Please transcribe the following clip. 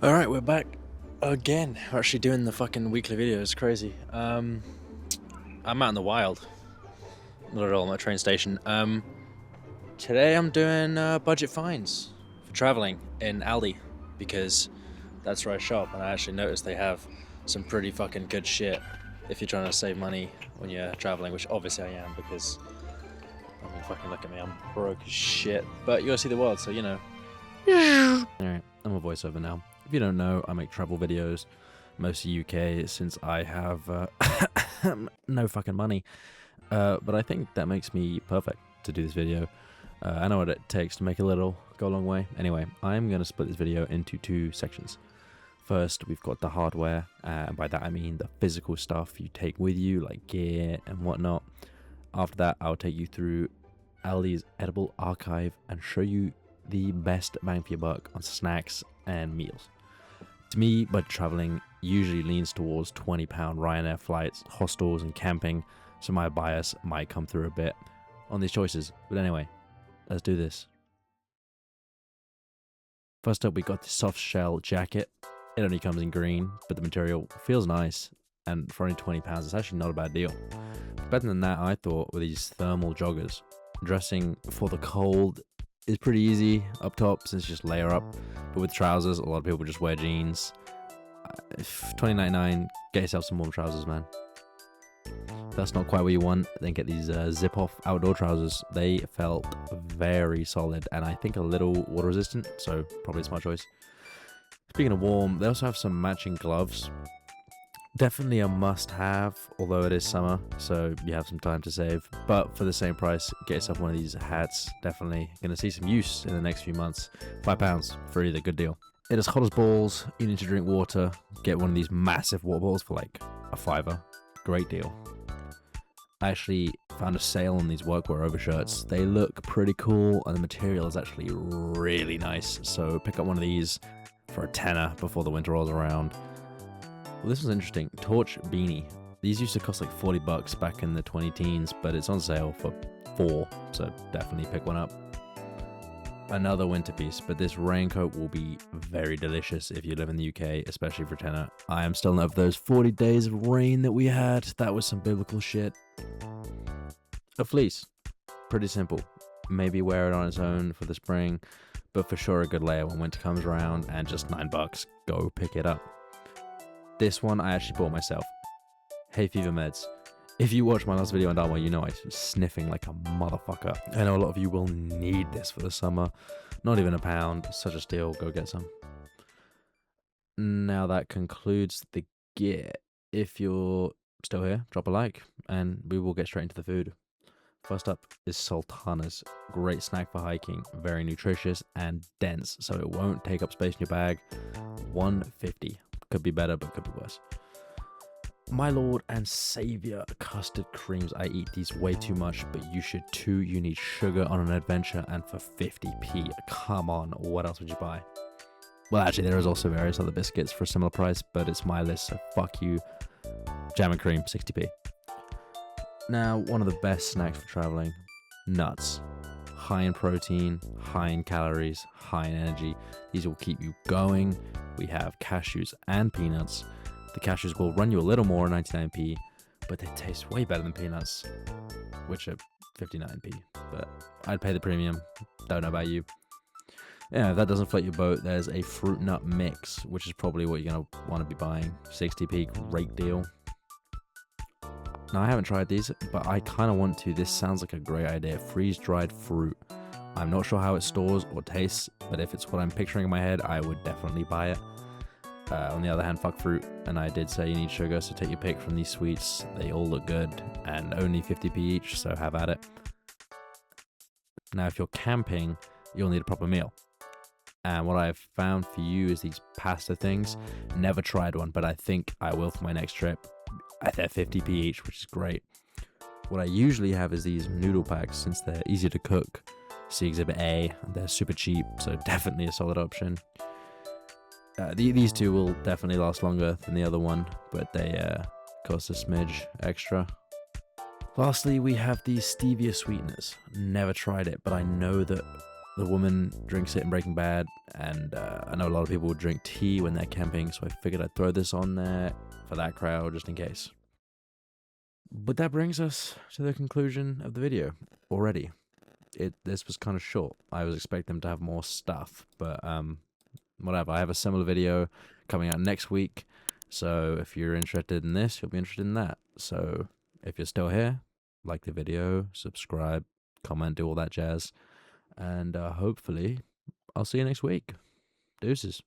Alright, we're back again. We're actually doing the fucking weekly video. It's crazy. I'm out in the wild. Not at all, I'm at a train station. Today I'm doing budget finds for traveling in Aldi because that's where I shop, and I actually noticed they have some pretty fucking good shit if you're trying to save money when you're traveling, which obviously I am because, I mean, fucking look at me, I'm broke as shit. But you gotta see the world, so you know. Alright, I'm a voiceover now. If you don't know, I make travel videos, mostly UK, since I have no fucking money. But I think that makes me perfect to do this video. I know what it takes to make a little go a long way. Anyway, I'm going to split this video into two sections. First, we've got the hardware, and by that I mean the physical stuff you take with you, like gear and whatnot. After that, I'll take you through Aldi's edible archive and show you the best bang for your buck on snacks and meals. To me, budget traveling usually leans towards £20 Ryanair flights, hostels and camping, so my bias might come through a bit on these choices. But anyway, let's do this. First up, we got the soft shell jacket. It only comes in green, but the material feels nice, and for only £20 it's actually not a bad deal. Better than that, I thought, were these thermal joggers. Dressing for the cold is pretty easy up top since you just layer up, but with trousers a lot of people just wear jeans. $20.99, get yourself some warm trousers, man. If that's not quite what you want, then get these zip off outdoor trousers. They felt very solid and I think a little water resistant, so probably a smart choice. Speaking of warm, they also have some matching gloves. Definitely a must-have, although it is summer, so you have some time to save. But for the same price, get yourself one of these hats. Definitely going to see some use in the next few months. £5 for either, good deal. It is hot as balls. You need to drink water. Get one of these massive water bottles for like a £5. Great deal. I actually found a sale on these workwear overshirts. They look pretty cool, and the material is actually really nice. So pick up one of these for a tenner before the winter rolls around. Well, this was interesting. Torch beanie. These used to cost like $40 back in the 20-teens, but it's on sale for $4, so definitely pick one up. Another winter piece, but this raincoat will be very delicious if you live in the UK, especially for tenner. I am still over those 40 days of rain that we had. That was some biblical shit. A fleece. Pretty simple. Maybe wear it on its own for the spring, but for sure a good layer when winter comes around, and just $9. Go pick it up. This one I actually bought myself. Hay fever meds. If you watched my last video on Dharma, you know I was sniffing like a motherfucker. I know a lot of you will need this for the summer. Not even £1. Such a steal. Go get some. Now that concludes the gear. If you're still here, drop a like and we will get straight into the food. First up is sultanas. Great snack for hiking. Very nutritious and dense, so it won't take up space in your bag. $1.50. Could be better, but could be worse. My lord and savior, custard creams. I eat these way too much, but you should too. You need sugar on an adventure, and for 50p, come on, what else would you buy? Well, actually, there is also various other biscuits for a similar price, but it's my list, so fuck you. Jam and cream, 60p. Now, one of the best snacks for traveling, nuts. High in protein, high in calories, high in energy. These will keep you going. We have cashews and peanuts. The cashews will run you a little more, 99p, but they taste way better than peanuts, which are 59p. But I'd pay the premium. Don't know about you. Yeah, if that doesn't float your boat, there's a fruit nut mix, which is probably what you're going to want to be buying. 60p, great deal. Now, I haven't tried these, but I kind of want to. This sounds like a great idea. Freeze-dried fruit. I'm not sure how it stores or tastes, but if it's what I'm picturing in my head, I would definitely buy it. On the other hand, fuck fruit, and I did say you need sugar, so take your pick from these sweets. They all look good, and only 50p each, so have at it. Now, if you're camping, you'll need a proper meal. And what I've found for you is these pasta things. Never tried one, but I think I will for my next trip. They're 50p each, which is great. What I usually have is these noodle packs, since they're easy to cook. See Exhibit A, they're super cheap, so definitely a solid option. These two will definitely last longer than the other one, but they cost a smidge extra. Lastly, we have these stevia sweeteners. Never tried it, but I know that the woman drinks it in Breaking Bad, and I know a lot of people would drink tea when they're camping, so I figured I'd throw this on there for that crowd just in case. But that brings us to the conclusion of the video already. This was kind of short. I was expecting them to have more stuff, but whatever. I have a similar video coming out next week, so if you're interested in this, you'll be interested in that. So if you're still here, like the video, subscribe, comment, do all that jazz, and hopefully I'll see you next week. Deuces.